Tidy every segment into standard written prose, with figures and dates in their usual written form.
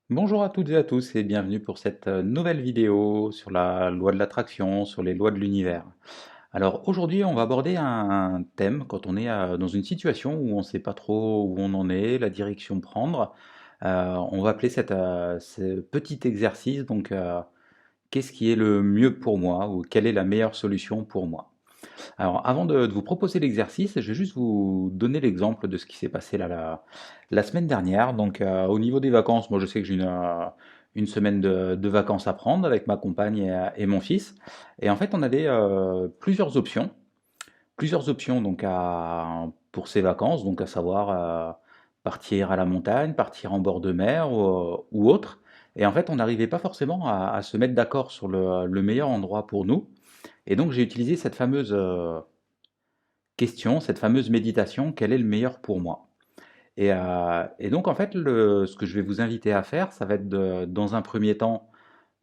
Bonjour à toutes et à tous et bienvenue pour cette nouvelle vidéo sur la loi de l'attraction, sur les lois de l'univers. Alors aujourd'hui on va aborder un thème quand on est dans une situation où on ne sait pas trop où on en est, la direction prendre. On va appeler ce petit exercice donc qu'est-ce qui est le mieux pour moi ou quelle est la meilleure solution pour moi. Alors, avant de vous proposer l'exercice, je vais juste vous donner l'exemple de ce qui s'est passé là, la semaine dernière. Donc, au niveau des vacances, moi je sais que j'ai une semaine de vacances à prendre avec ma compagne et mon fils. Et en fait, on avait plusieurs options donc pour ces vacances, donc à savoir partir à la montagne, partir en bord de mer ou autre. Et en fait, on n'arrivait pas forcément à se mettre d'accord sur le meilleur endroit pour nous. Et donc, j'ai utilisé cette fameuse question, cette fameuse méditation, quel est le meilleur pour moi? Et donc en fait, ce que je vais vous inviter à faire, ça va être dans un premier temps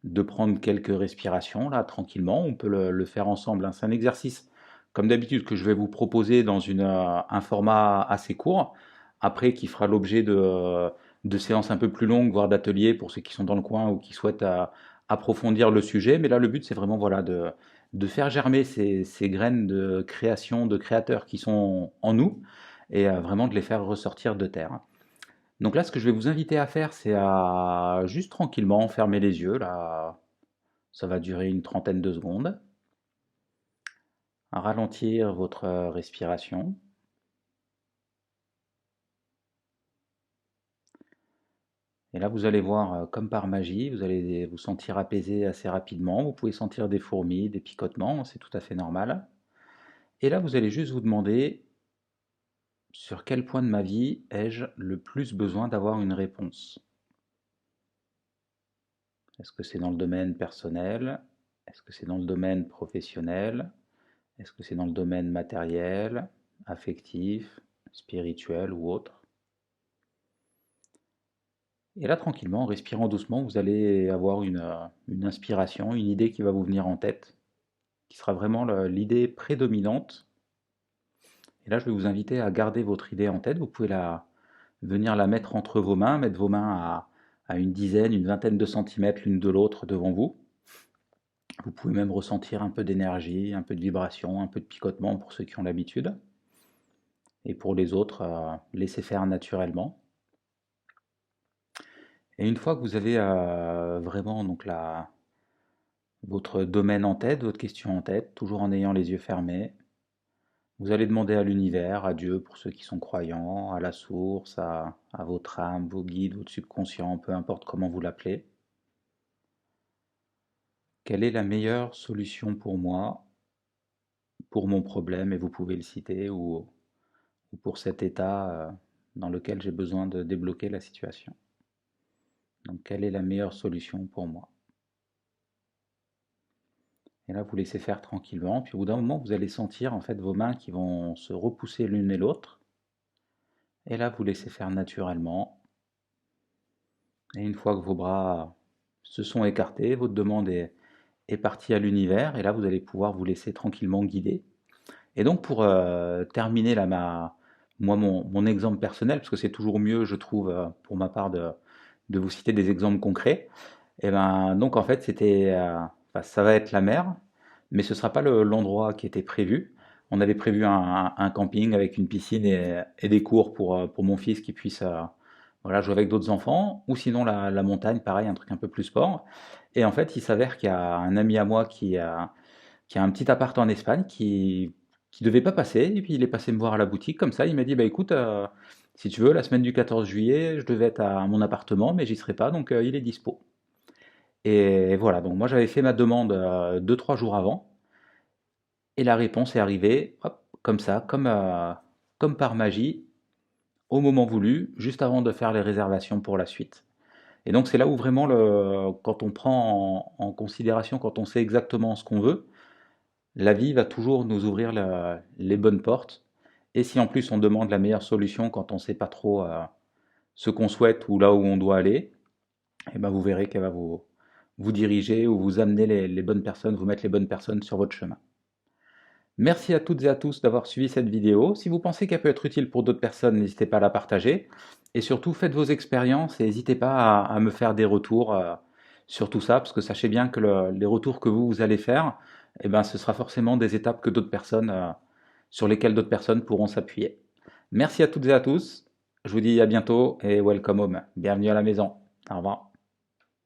de prendre quelques respirations là tranquillement. On peut le faire ensemble, hein. C'est un exercice comme d'habitude que je vais vous proposer dans un format assez court, après qui fera l'objet de séances un peu plus longues, voire d'ateliers pour ceux qui sont dans le coin ou qui souhaitent approfondir le sujet. Mais là, le but, c'est vraiment voilà, de faire germer ces graines de création, de créateurs qui sont en nous, et vraiment de les faire ressortir de terre. Donc là, ce que je vais vous inviter à faire, c'est à juste tranquillement fermer les yeux. Là, ça va durer une trentaine de secondes. À ralentir votre respiration. Et là, vous allez voir, comme par magie, vous allez vous sentir apaisé assez rapidement. Vous pouvez sentir des fourmis, des picotements, c'est tout à fait normal. Et là, vous allez juste vous demander sur quel point de ma vie ai-je le plus besoin d'avoir une réponse? Est-ce que c'est dans le domaine personnel? Est-ce que c'est dans le domaine professionnel? Est-ce que c'est dans le domaine matériel, affectif, spirituel ou autre? Et là, tranquillement, en respirant doucement, vous allez avoir une inspiration, une idée qui va vous venir en tête, qui sera vraiment l'idée prédominante. Et là, je vais vous inviter à garder votre idée en tête. Vous pouvez venir la mettre entre vos mains, mettre vos mains à une dizaine, une vingtaine de centimètres l'une de l'autre devant vous. Vous pouvez même ressentir un peu d'énergie, un peu de vibration, un peu de picotement pour ceux qui ont l'habitude. Et pour les autres, laissez faire naturellement. Et une fois que vous avez vraiment donc votre domaine en tête, votre question en tête, toujours en ayant les yeux fermés, vous allez demander à l'univers, à Dieu pour ceux qui sont croyants, à la source, à votre âme, vos guides, votre subconscient, peu importe comment vous l'appelez, quelle est la meilleure solution pour moi, pour mon problème, et vous pouvez le citer, ou pour cet état dans lequel j'ai besoin de débloquer la situation. Donc quelle est la meilleure solution pour moi? Et là, vous laissez faire tranquillement, puis au bout d'un moment, vous allez sentir en fait vos mains qui vont se repousser l'une et l'autre. Et là, vous laissez faire naturellement. Et une fois que vos bras se sont écartés, votre demande est partie à l'univers. Et là, vous allez pouvoir vous laisser tranquillement guider. Et donc, pour terminer là, mon exemple personnel, parce que c'est toujours mieux, je trouve, pour ma part, de vous citer des exemples concrets. Et ben, donc, en fait, enfin, ça va être la mer, mais ce ne sera pas l'endroit qui était prévu. On avait prévu un camping avec une piscine et des cours pour mon fils qui puisse voilà, jouer avec d'autres enfants, ou sinon la montagne, pareil, un truc un peu plus sport. Et en fait, il s'avère qu'il y a un ami à moi qui a un petit appart en Espagne qui devait pas passer, et puis il est passé me voir à la boutique comme ça. Il m'a dit, bah écoute, si tu veux, la semaine du 14 juillet, je devais être à mon appartement, mais j'y serai pas, donc il est dispo. Et voilà, donc moi j'avais fait ma demande 2-3 jours avant, et la réponse est arrivée, hop, comme ça, comme par magie, au moment voulu, juste avant de faire les réservations pour la suite. Et donc c'est là où vraiment, quand on prend en considération, quand on sait exactement ce qu'on veut, la vie va toujours nous ouvrir les bonnes portes. Et si en plus on demande la meilleure solution quand on ne sait pas trop ce qu'on souhaite ou là où on doit aller, et ben vous verrez qu'elle va vous diriger ou vous amener les bonnes personnes, vous mettre les bonnes personnes sur votre chemin. Merci à toutes et à tous d'avoir suivi cette vidéo. Si vous pensez qu'elle peut être utile pour d'autres personnes, n'hésitez pas à la partager. Et surtout, faites vos expériences et n'hésitez pas à me faire des retours sur tout ça, parce que sachez bien que les retours que vous allez faire, eh ben, ce sera forcément des étapes que d'autres personnes, sur lesquelles d'autres personnes pourront s'appuyer. Merci à toutes et à tous. Je vous dis à bientôt et welcome home. Bienvenue à la maison. Au revoir.